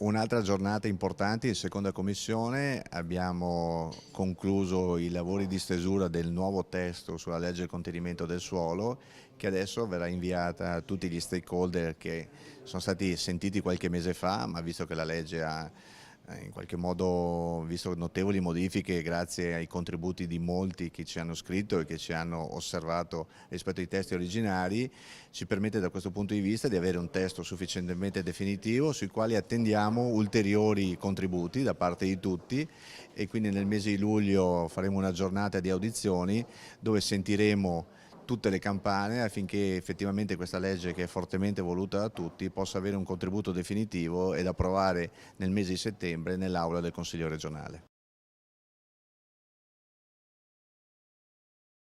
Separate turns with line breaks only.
Un'altra giornata importante in seconda commissione, abbiamo concluso i lavori di stesura del nuovo testo sulla legge del contenimento del suolo, che adesso verrà inviata a tutti gli stakeholder che sono stati sentiti qualche mese fa, ma visto che la legge ha in qualche modo visto notevoli modifiche grazie ai contributi di molti che ci hanno scritto e che ci hanno osservato rispetto ai testi originari, ci permette da questo punto di vista di avere un testo sufficientemente definitivo sui quali attendiamo ulteriori contributi da parte di tutti, e quindi nel mese di luglio faremo una giornata di audizioni dove sentiremo tutte le campane affinché effettivamente questa legge, che è fortemente voluta da tutti, possa avere un contributo definitivo ed approvare nel mese di settembre nell'aula del Consiglio regionale.